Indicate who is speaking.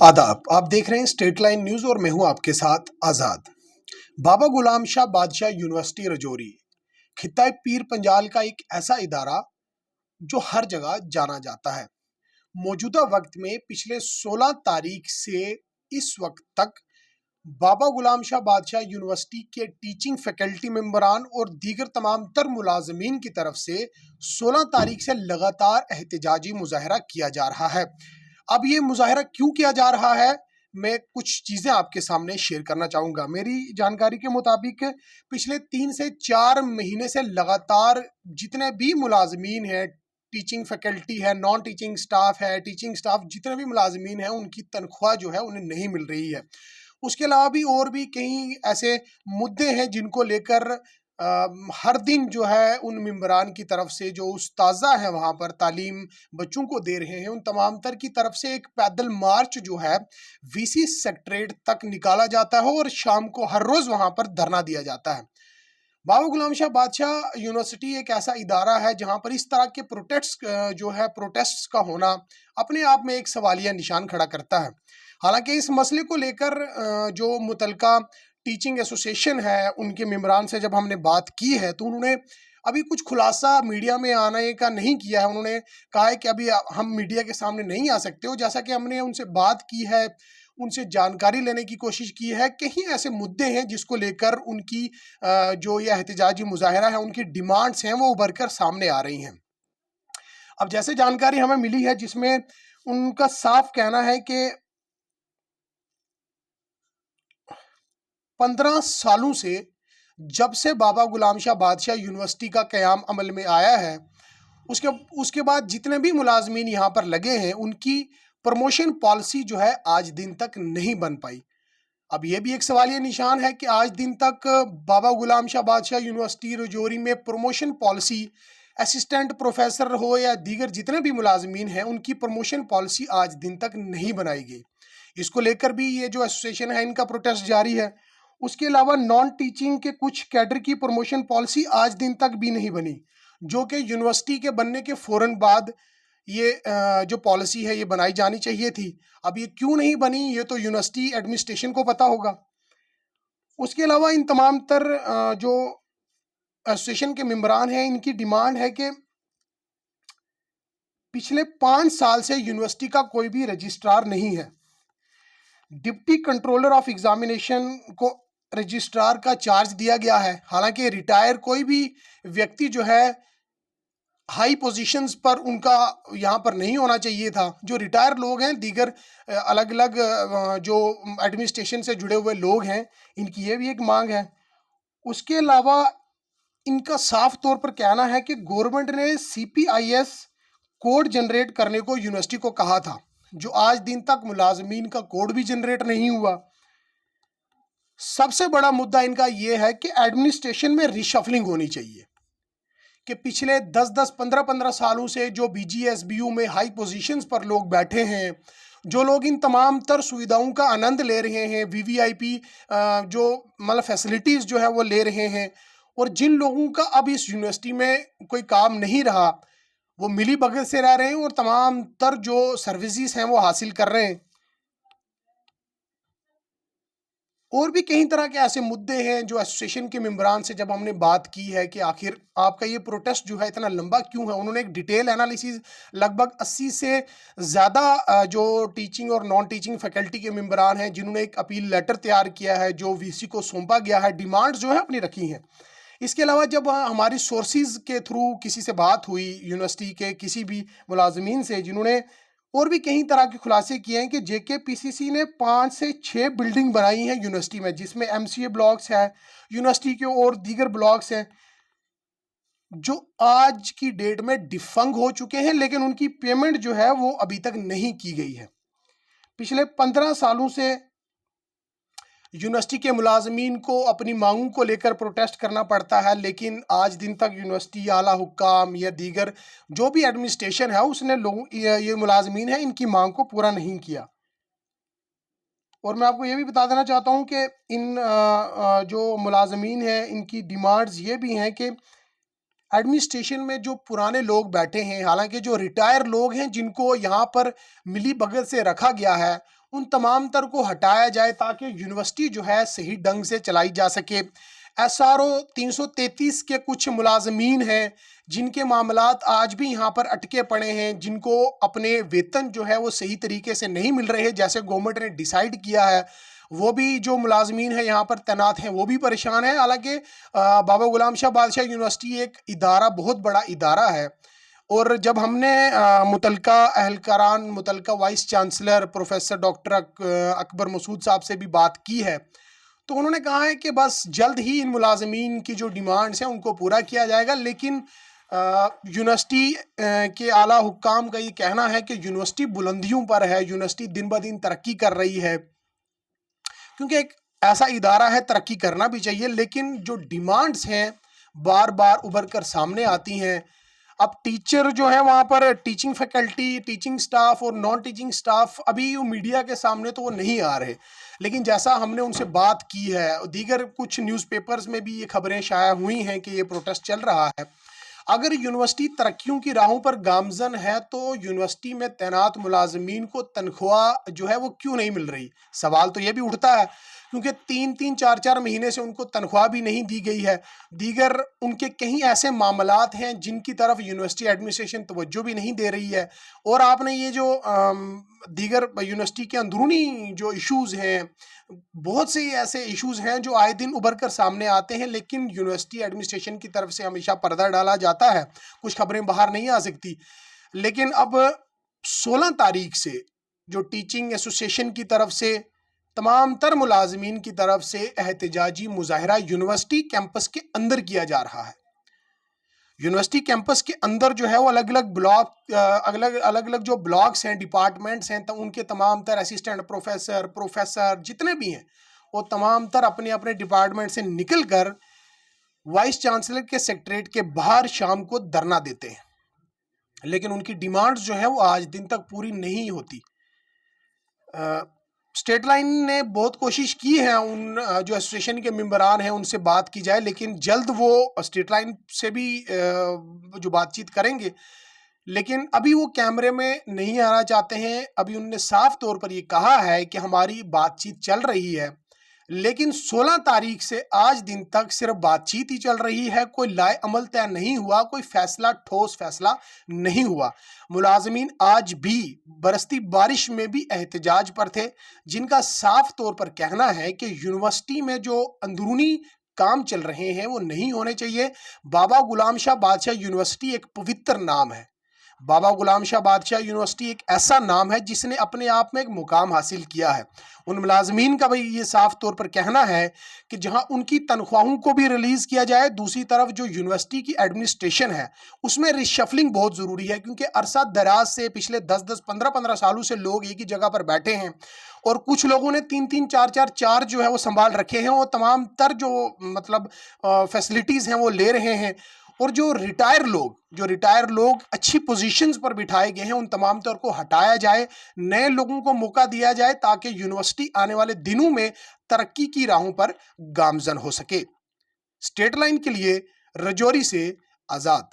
Speaker 1: आदाब। आप देख रहे हैं स्टेट लाइन न्यूज़ और मैं हूं आपके साथ आज़ाद। बाबा गुलाम शाह बादशाह यूनिवर्सिटी रजौरी खित्ता पीर पंजाल का एक ऐसा इदारा जो हर जगह जाना जाता है। मौजूदा वक्त में पिछले 16 तारीख से इस वक्त तक बाबा गुलाम शाह बादशाह यूनिवर्सिटी के टीचिंग फैकल्टी मेंबरान और दीगर तमाम तर मुलाजमीन की तरफ से 16 तारीख से लगातार एहतजाजी मुजाहरा किया जा रहा है। अब ये मुजाहरा क्यों किया जा रहा है, मैं कुछ चीज़ें आपके सामने शेयर करना चाहूँगा। मेरी जानकारी के मुताबिक पिछले 3 से 4 महीने से लगातार जितने भी मुलाजमीन हैं, टीचिंग फैकल्टी है, नॉन टीचिंग स्टाफ है, टीचिंग स्टाफ जितने भी मुलाजमीन हैं, उनकी तनख्वाह जो है उन्हें नहीं मिल रही है। उसके अलावा भी और भी कई ऐसे मुद्दे हैं जिनको लेकर हर दिन जो है उन मेंबरान की तरफ से जो उस्ताज़ा हैं वहाँ पर तालीम बच्चों को दे रहे हैं, उन तमाम तर की तरफ से एक पैदल मार्च जो है वीसी सेक्रेटरीट तक निकाला जाता है और शाम को हर रोज़ वहाँ पर धरना दिया जाता है। बाबा गुलाम शाह बादशाह यूनिवर्सिटी एक ऐसा इदारा है जहाँ पर इस तरह के प्रोटेस्ट का होना अपने आप में एक सवालिया निशान खड़ा करता है। हालांकि इस मसले को लेकर जो मुतलका टीचिंग एसोसिएशन है उनके मेंबरान से जब हमने बात की है तो उन्होंने अभी कुछ खुलासा मीडिया में आने का नहीं किया है। उन्होंने कहा है कि अभी हम मीडिया के सामने नहीं आ सकते हो। जैसा कि हमने उनसे बात की है, उनसे जानकारी लेने की कोशिश की है, कहीं ऐसे मुद्दे हैं जिसको लेकर उनकी जो ये एहतजाजी मुजाहरा है, उनकी डिमांड्स हैं वो उभर कर सामने आ रही हैं। अब जैसे जानकारी हमें मिली है जिसमें उनका साफ कहना है कि 15 सालों से जब से बाबा गुलाम शाह बादशाह यूनिवर्सिटी का क़याम अमल में आया है, उसके बाद जितने भी मुलाजमीन यहाँ पर लगे हैं उनकी प्रमोशन पॉलिसी जो है आज दिन तक नहीं बन पाई। अब ये भी एक सवालिया निशान है कि आज दिन तक बाबा गुलाम शाह बादशाह यूनिवर्सिटी रजौरी में प्रमोशन पॉलिसी, असिस्टेंट प्रोफेसर हो या दीगर जितने भी मुलाजमीन हैं, उनकी प्रमोशन पॉलिसी आज दिन तक नहीं बनाई गई। इसको लेकर भी ये जो एसोसिएशन है इनका प्रोटेस्ट जारी है। उसके अलावा नॉन टीचिंग के कुछ कैडर की प्रमोशन पॉलिसी आज दिन तक भी नहीं बनी, जो कि यूनिवर्सिटी के बनने के फ़ौरन बाद ये जो पॉलिसी है ये बनाई जानी चाहिए थी। अब ये क्यों नहीं बनी ये तो यूनिवर्सिटी एडमिनिस्ट्रेशन को पता होगा। उसके अलावा इन तमाम तर जो एसोसिएशन के मेंबरान हैं इनकी डिमांड है कि पिछले 5 साल से यूनिवर्सिटी का कोई भी रजिस्ट्रार नहीं है। डिप्टी कंट्रोलर ऑफ एग्जामिनेशन को रजिस्ट्रार का चार्ज दिया गया है। हालांकि रिटायर कोई भी व्यक्ति जो है हाई पोजीशंस पर उनका यहाँ पर नहीं होना चाहिए था। जो रिटायर लोग हैं, दीगर अलग अलग जो एडमिनिस्ट्रेशन से जुड़े हुए लोग हैं, इनकी ये भी एक मांग है। उसके अलावा इनका साफ तौर पर कहना है कि गवर्नमेंट ने CPIS कोड जनरेट करने को यूनिवर्सिटी को कहा था, जो आज दिन तक मुलाजमीन का कोड भी जनरेट नहीं हुआ। सबसे बड़ा मुद्दा इनका यह है कि एडमिनिस्ट्रेशन में रिशफलिंग होनी चाहिए कि पिछले 10-10, 15-15 सालों से जो BGSBU में हाई पोजीशंस पर लोग बैठे हैं, जो लोग इन तमाम तर सुविधाओं का आनंद ले रहे हैं, VVIP जो मतलब फैसिलिटीज़ जो है वो ले रहे हैं, और जिन लोगों का अब इस यूनिवर्सिटी में कोई काम नहीं रहा वो मिली भगत से रह रहे हैं और तमाम तर जो सर्विसेज हैं वो हासिल कर रहे हैं। और भी कई तरह के ऐसे मुद्दे हैं जो एसोसिएशन के मेंबरान से जब हमने बात की है कि आखिर आपका ये प्रोटेस्ट जो है इतना लंबा क्यों है, उन्होंने एक डिटेल एनालिसिस लगभग 80 से ज़्यादा जो टीचिंग और नॉन टीचिंग फैकल्टी के मेंबरान हैं जिन्होंने एक अपील लेटर तैयार किया है जो VC को सौंपा गया है, डिमांड्स जो है अपनी रखी हैं। इसके अलावा जब हमारी सोर्सेज के थ्रू किसी से बात हुई यूनिवर्सिटी के किसी भी मुलाजमीन से, जिन्होंने और भी कई तरह के खुलासे किए हैं कि JKPCC ने 5 से 6 बिल्डिंग बनाई हैं यूनिवर्सिटी में, जिसमें MCA ब्लॉक्स है, यूनिवर्सिटी के और दीगर ब्लॉक्स हैं जो आज की डेट में डिफंग हो चुके हैं, लेकिन उनकी पेमेंट जो है वो अभी तक नहीं की गई है। पिछले 15 सालों से यूनिवर्सिटी के मुलाजमीन को अपनी मांगों को लेकर प्रोटेस्ट करना पड़ता है, लेकिन आज दिन तक यूनिवर्सिटी आला हुक्काम या दीगर जो भी एडमिनिस्ट्रेशन है उसने लोगों ये मुलाजमीन है इनकी मांग को पूरा नहीं किया। और मैं आपको ये भी बता देना चाहता हूँ कि इन जो मुलाजमीन हैं इनकी डिमांड्स ये भी हैं कि एडमिनिस्ट्रेशन में जो पुराने लोग बैठे हैं, हालांकि जो रिटायर लोग हैं जिनको यहाँ पर मिली भगत से रखा गया है, उन तमाम तर को हटाया जाए ताकि यूनिवर्सिटी जो है सही ढंग से चलाई जा सके। SRO 333 के कुछ मुलाजमीन हैं जिनके मामलात आज भी यहाँ पर अटके पड़े हैं, जिनको अपने वेतन जो है वो सही तरीके से नहीं मिल रहे जैसे गवर्नमेंट ने डिसाइड किया है। वो भी जो मुलाजमीन है यहाँ पर तैनात हैं वो भी परेशान है। हालांकि बाबा गुलाम शाह बादशाह यूनिवर्सिटी एक इदारा, बहुत बड़ा इदारा है, और जब हमने मुतलका अहलकारान, मुतलका vice chancellor professor doctor Akbar Masood साहब से भी बात की है, तो उन्होंने कहा है कि बस जल्द ही इन मुलाजमीन की जो डिमांड्स हैं उनको पूरा किया जाएगा। लेकिन यूनिवर्सिटी के आला हुक्काम का ये कहना है कि यूनिवर्सिटी बुलंदियों पर है, यूनिवर्सिटी दिन ब दिन तरक्की कर रही है, क्योंकि एक ऐसा इदारा है, तरक्की करना भी चाहिए, लेकिन जो डिमांड्स हैं बार बार उभर कर सामने आती हैं। अब टीचर जो है वहाँ पर टीचिंग फैकल्टी, टीचिंग स्टाफ और नॉन टीचिंग स्टाफ अभी मीडिया के सामने तो वो नहीं आ रहे, लेकिन जैसा हमने उनसे बात की है, दीगर कुछ न्यूज़पेपर्स में भी ये खबरें शाया हुई हैं कि ये प्रोटेस्ट चल रहा है। अगर यूनिवर्सिटी तरक्कियों की राहों पर गामजन है तो यूनिवर्सिटी में तैनात मुलाजमीन को तनख्वाह जो है वो क्यों नहीं मिल रही? सवाल तो ये भी उठता है, क्योंकि 3-3, 4-4 महीने से उनको तनख्वाह भी नहीं दी गई है। दीगर उनके कहीं ऐसे मामलात हैं जिनकी तरफ यूनिवर्सिटी एडमिनिस्ट्रेशन तवज्जो भी नहीं दे रही है। और आपने ये जो दीगर यूनिवर्सिटी के अंदरूनी जो इश्यूज़ हैं, बहुत से ऐसे इश्यूज़ हैं जो आए दिन उभर कर सामने आते हैं, लेकिन यूनिवर्सिटी एडमिनिस्ट्रेशन की तरफ से हमेशा पर्दा डाला जाता है, कुछ खबरें बाहर नहीं आ सकती। लेकिन अब 16 तारीख से जो टीचिंग एसोसिएशन की तरफ से तमाम तर मुलाजमीन की तरफ से एहतजाजी मुजाहरा यूनिवर्सिटी कैंपस के अंदर किया जा रहा है। यूनिवर्सिटी कैंपस के अंदर जो है वो अलग अलग जो ब्लॉक्स हैं, डिपार्टमेंट्स हैं, तो उनके तमाम तर असिस्टेंट प्रोफेसर जितने भी हैं वो तमाम तर अपने अपने डिपार्टमेंट से निकल कर वाइस चांसलर के सेक्रेटरीट के बाहर शाम को धरना देते हैं, लेकिन उनकी डिमांड्स जो है वो आज दिन तक पूरी नहीं होती। स्टेट लाइन ने बहुत कोशिश की है, उन जो एसोसिएशन के मेंबरान हैं उनसे बात की जाए, लेकिन जल्द वो स्टेट लाइन से भी जो बातचीत करेंगे, लेकिन अभी वो कैमरे में नहीं आना चाहते हैं। अभी उन्होंने साफ तौर पर ये कहा है कि हमारी बातचीत चल रही है, लेकिन 16 तारीख से आज दिन तक सिर्फ बातचीत ही चल रही है, कोई लाए अमल तय नहीं हुआ, कोई फैसला, ठोस फैसला नहीं हुआ। मुलाजमीन आज भी बरसती बारिश में भी एहतजाज पर थे, जिनका साफ तौर पर कहना है कि यूनिवर्सिटी में जो अंदरूनी काम चल रहे हैं वो नहीं होने चाहिए। बाबा गुलाम शाह बादशाह यूनिवर्सिटी एक पवित्र नाम है। बाबा गुलाम शाह बादशाह यूनिवर्सिटी एक ऐसा नाम है जिसने अपने आप में एक मुकाम हासिल किया है। उन मुलाजमीन का भाई ये साफ तौर पर कहना है कि जहां उनकी तनख्वाहों को भी रिलीज़ किया जाए, दूसरी तरफ जो यूनिवर्सिटी की एडमिनिस्ट्रेशन है उसमें रिशफलिंग बहुत ज़रूरी है, क्योंकि अरसा दराज से पिछले 10-10, 15-15 सालों से लोग एक ही जगह पर बैठे हैं, और कुछ लोगों ने 3-3, 4-4 जो है वो संभाल रखे हैं, वो तमाम तर जो मतलब फैसिलिटीज़ हैं वो ले रहे हैं। और जो रिटायर लोग अच्छी पोजीशंस पर बिठाए गए हैं, उन तमाम तौर को हटाया जाए, नए लोगों को मौका दिया जाए ताकि यूनिवर्सिटी आने वाले दिनों में तरक्की की राहों पर गामजन हो सके। स्टेट लाइन के लिए रजौरी से आज़ाद।